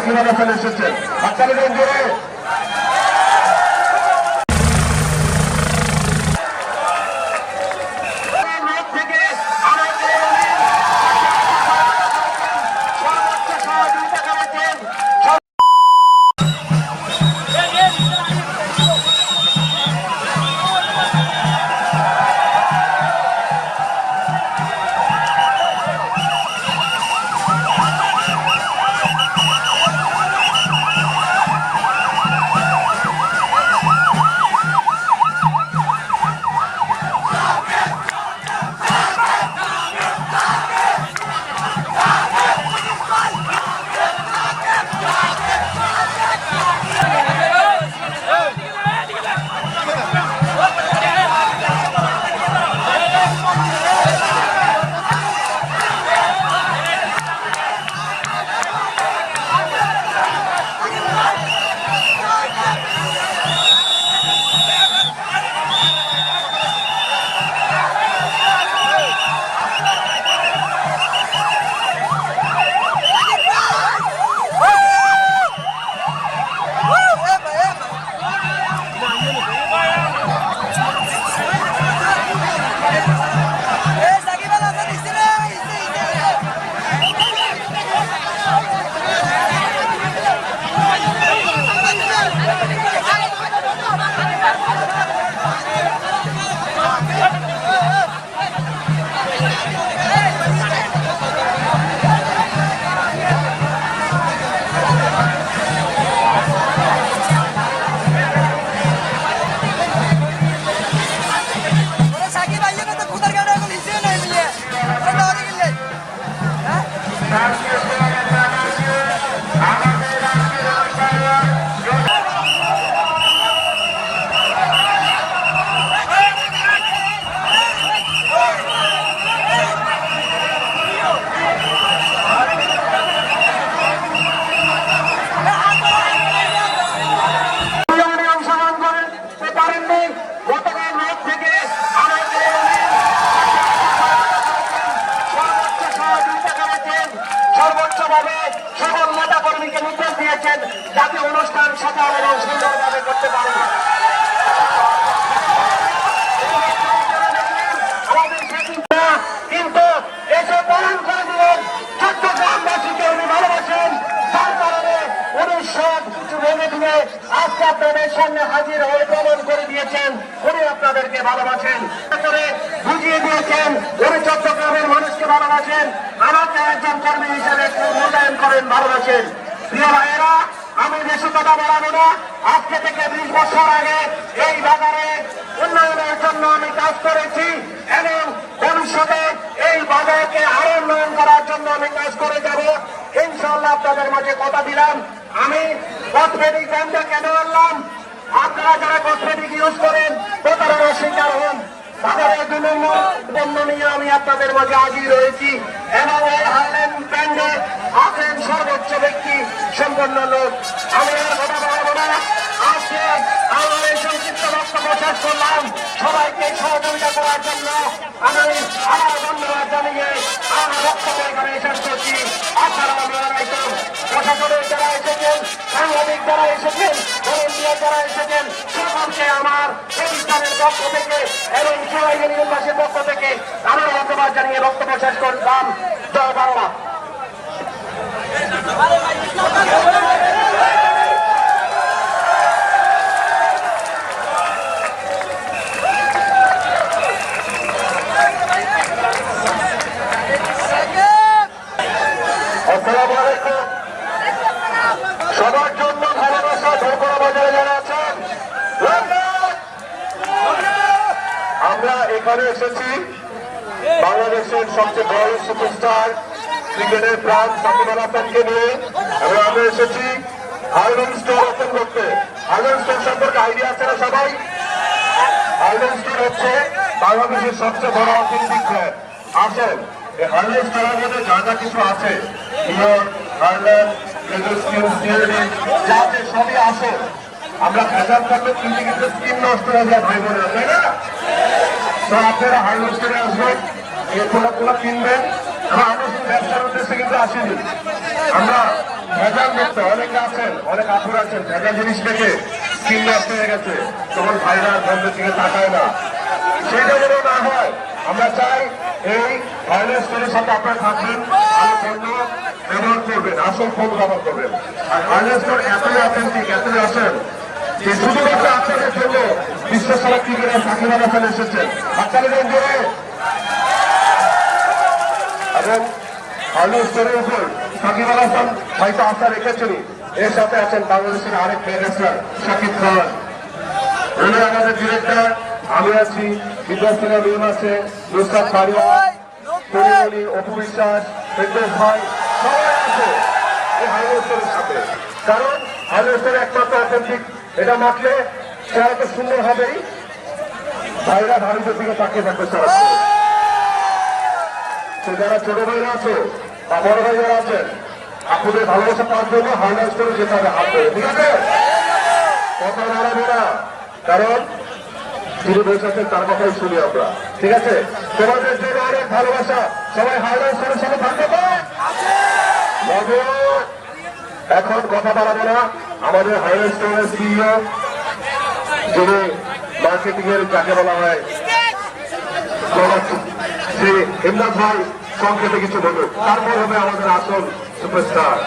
কিভাবে চলে এসেছেন হাততালি দেন জোরে। সকল নেতা কর্মীকে নির্দেশ দিয়েছেন যাতে অনুষ্ঠান সফল এবং সুন্দরভাবে করতে পারে। কিন্তু এসে পালন করে দিলেন চট্টগ্রামবাসীকে উনি ভালোবাসেন, যার কারণে উনি সব কিছু ভেঙে দিয়ে আজকে আপনাদের সামনে হাজির হয়ে প্রমাণ করে দিয়েছেন উনি আপনাদেরকে ভালোবাসেন, বুঝিয়ে দিয়েছেন উনি চট্টগ্রামের মানুষকে ভালোবাসেন, আমাকে একজন কর্মী হিসেবে মূল্যায়ন করেন, ভালোবাসেন। প্রিয় ভাইয়েরা, আমি বেশি কথা বলাবো না। আজকে থেকে 20 বছর আগে এই বাজারে উন্নয়নের জন্য আমি কাজ করেছি এবং ভবিষ্যতে এই বাজারকে আরো উন্নয়ন করার জন্য আমি কাজ করে যাব ইনশাআল্লাহ। আপনাদের মাঝে কথা দিলাম। আমি কসমেটিক ব্র্যান্ডটা কেন আনলাম, আপনারা যারা কসমেটিক ইউজ করেন প্রতারণার শিকার হন, বাজারে 2 নম্বর পণ্য নিয়ে আমি আপনাদের মাঝে হাজির রয়েছি এবং এই হারল্যান্ড ব্র্যান্ডে আছেন সর্বোচ্চ ব্যক্তি সম্পন্ন লোক। আমি আর কথা বলবো না। আজকে আমার এই সংক্ষিপ্ত বক্তব্য শেষ করলাম। সবাইকে সহযোগিতা করার জন্য আমি আমার ধন্যবাদ জানিয়ে আমার বক্তব্য এখানে শেষ করছি। আসসালামু আলাইকুম। প্রশাসনের যারা এসেছেন, সাংবাদিক যারা এসেছেন, ভলেন্টিয়ার যারা এসেছেন, সকলকে আমার প্রতিষ্ঠানের পক্ষ থেকে এবং সবাই ইউনিয়নবাসীর পক্ষ থেকে আমার ধন্যবাদ জানিয়ে বক্তব্য শেষ করলাম। জয় বাংলা। সবার জন্য ভালোবাসা ঢোকরা বাজারে যারা আছেন, আমরা এখানে এসেছি বাংলাদেশের সবচেয়ে বড় সুপারস্টার ক্রিকেটের প্রাণ সাকিব আল হাসানকে নিয়ে, এবং আমরা এসেছি হার্ডওয়্যার স্টোর ওপেন করতে। হার্ডওয়্যার স্টোর সম্পর্কে আইডিয়া আছে না সবাই? হার্ডওয়্যার স্টোর হচ্ছে বাংলাদেশের সবচেয়ে বড় অর্থনৈতিক ব্র্যান্ড। আসেন, এই হার্ডওয়্যার স্টোরের মধ্যে যা যা কিছু আছে, যা আছে সবই আসে। আমরা ভেজাল থাকলে কিনতে কিন্তু স্কিন নষ্ট হয়ে যায় ভাই বোনেরা, তাই না? তো আপনারা হার্ডওয়্যার স্টোরে আসবেন, এই প্রোডাক্টগুলো কিনবেন। আমরা শুধু ব্যবসার উদ্দেশ্যে কিন্তু আসিনি, আমরা ভেজাল মুক্ত অনেকে আছেন, অনেক আপুর আছেন ভেজাল জিনিস দেখে স্কিন নষ্ট হয়ে গেছে, তখন ভাইরা বন্ধের দিকে তাকায় না, সেটা যেন না হয়। আমরা চাই এই ভাইরাস স্টোরের সাথে আপনারা থাকবেন, ভালো পণ্য ব্যবহার করবেন, আসল ফোন ব্যবহার করবেন। আর ভাইরাস স্টোর এতই অথেন্টিক, এতই আসেন যে শুধুমাত্র আপনাদের জন্য বিশ্বসেরা ক্রিকেটার সাকিব আল হাসান এসেছেন আপনাদের জন্য। এবং ভাইরাস স্টোরের উপর সাকিব আল হাসান হয়তো আশা রেখেছেন। এর সাথে আছেন বাংলাদেশের আরেক প্লেয়ার শাকিব খান, আমাদের ডিরেক্টর, আমি আছি, বিদ্যার্থীরা মিম আছে, নুসরাত ফারিয়া, পরিমণি, অপু বিশ্বাস, ফেরদৌস ভাই, সবাই আছে এই হাইওয়েস্টারের সাথে। কারণ হাইওয়েস্টার একমাত্র অথেন্টিক, এটা মাখলে চেহারা তো সুন্দর হবেই, ভাইরা ভারতের দিকে তাকিয়ে থাকবে সারা। তো যারা ছোট ভাইরা আছে বা বড় ভাই যারা আছেন, আপনাদের ভালোবাসা পাওয়ার জন্য হাইওয়েস্টারে যেতে হবে হাত ধরে, ঠিক আছে? কথা বাড়াবো না, কারণ যিনি বসেছেন তার কথাই শুনি আমরা, ঠিক আছে? তোমাদের জন্য অনেক ভালোবাসা, সবাই হাইলাইটের সাথে থাকবে তো? এখন কথা বাড়াবো না, আমাদের হাইলাইটের সিইও যিনি মার্কেটিং এর যাকে বলা হয় যে ইমরান ভাই সংক্ষেপে কিছু বলুন, তারপর হবে আমাদের আসল সুপারস্টার।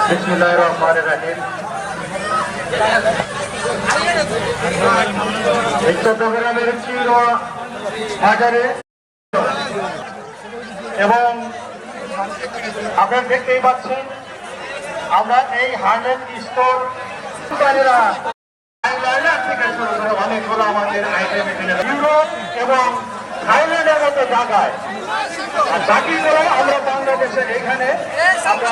বিসমিল্লাহির রহমানির রহিম। এই চট্টগ্রামের চির বাজারে এবং আপনারা দেখতেই পাচ্ছেন আমরা এই হার্লেন স্টোর থেকে শুরু করে অনেকগুলো আমাদের আইটেম ইউরোপ এবং থাইল্যান্ডের মতো জায়গায়, আর বাকিগুলো আমরা বাংলাদেশে এখানে আমরা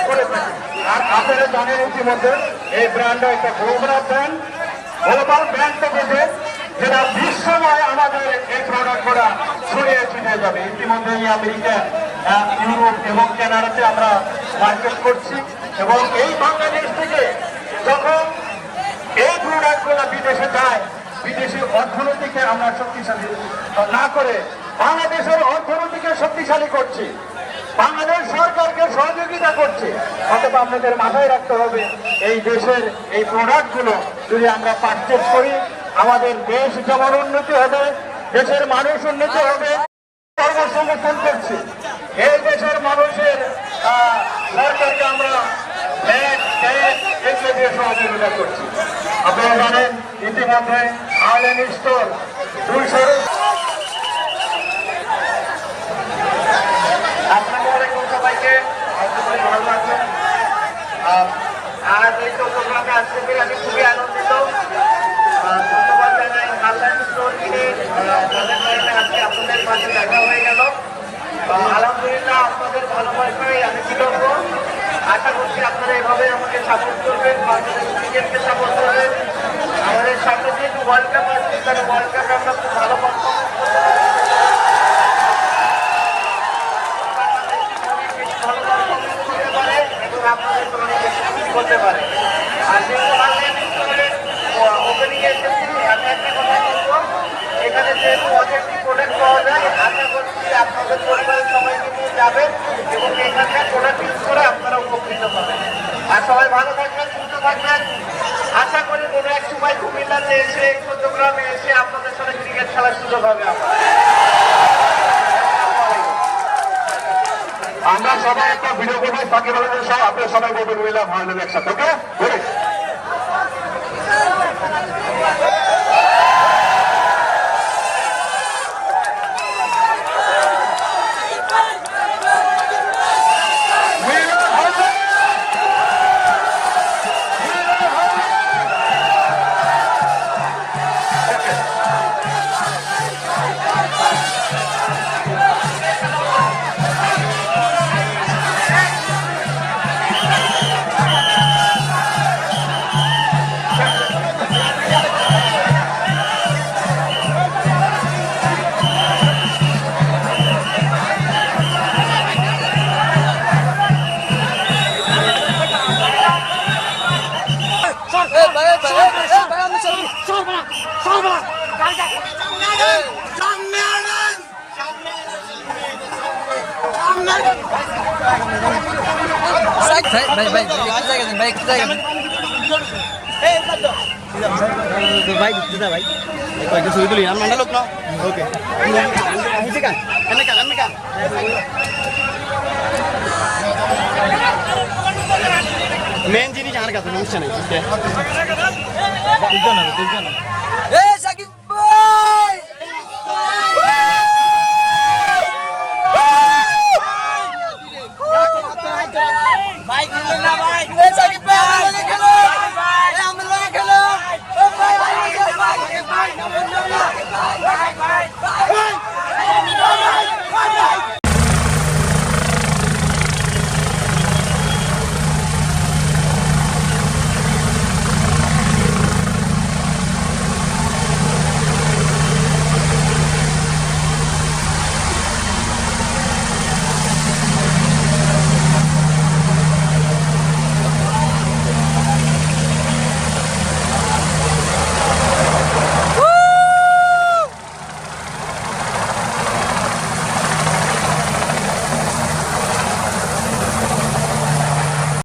করে থাকি। আর আপনারা জানেন ইতিমধ্যে এই ব্র্যান্ডটা একটা গ্লোবাল ব্র্যান্ড, গ্লোবাল ব্র্যান্ড থেকে যেটা বিশ্বময় আমাদের এই প্রোডাক্টগুলো ছড়িয়ে ছিটিয়ে যাবে। ইতিমধ্যে আমেরিকা, ইউরোপ এবং কানাডাতে আমরা মার্কেট করছি এবং এই বাংলাদেশ থেকে যখন এই প্রোডাক্টগুলো বিদেশে যায়, বিদেশি অর্থনীতিকে আমরা শক্তিশালী না করে বাংলাদেশের অর্থনীতিকে শক্তিশালী করছি, বাংলাদেশ সরকারকে সহযোগিতা করছে। অথবা আপনাদের মাথায় রাখতে হবে এই দেশের এই প্রোডাক্টগুলো যদি আমরা পারচেজ করি, আমাদের দেশ যেমন উন্নতি হবে, দেশের মানুষ উন্নতি হবে। কর্মসংস্থান করছি, এই দেশের মানুষের সরকারকে আমরা এগুলো দিয়ে সহযোগিতা করছি। আপনারা জানেন ইতিমধ্যে হার্লেন স্টোর 200 সবাইকে ভালো লাগবে। আর এই চট্টগ্রামে আসতে পেরে আমি খুবই আনন্দিত। ধন্যবাদ জানাই হার্লেন স্টোরকে, আজকে আপনাদের মাঝে দেখা হয়ে গেল। আলহামদুলিল্লাহ আপনাদের ভালোবাসায় আমি কৃতজ্ঞ। আশা করছি আপনারা এভাবে আমাকে সাপোর্ট করবেন, বাংলাদেশ ক্রিকেটকে সাপোর্ট করবেন। আমাদের সামনে যেহেতু ওয়ার্ল্ড কাপ আসছে, তাহলে ওয়ার্ল্ড কাপে আমরা খুব ভালো পারফরমেন্স করতে পারে এবং আপনাদের অনেক বেশি করতে পারে। আর যেহেতু ওপেনিং এসেছি, আমি একটা কথা বলবো, এখানে যেহেতু অথেন্টিক প্রোডাক্ট পাওয়া যায়, আশা করছি আপনাদের পরিবারের সবাইকে নিয়ে যাবেন এবং এখানকার প্রোডাক্ট ইউজ করে আপনারা উপকৃত পাবেন। আর সবাই ভালো থাকবেন, সুস্থ থাকবেন। আশা করি কোনো এক সময় কুমিল্লাতে এসে, চট্টগ্রামে এসে আপনাদের সাথে ক্রিকেট খেলার সুযোগ হবে। আমরা সবাই একটা ভিডিও করবো, সাকিব আল হাসান সহ আপনারা সবাই বলবেন উই লাভ হার্লেন একসাথে, ওকে? Salva! ভাই ভাই একটু জায়গা দেন ভাই একটু জায়গা দেন ভাই দিতে দা ভাই কয়েকটা ছবি তুলি আর মান্ডা লোক না ওকে মেন জিনিস আমার কাছে সমস্যা নেই তুলতো না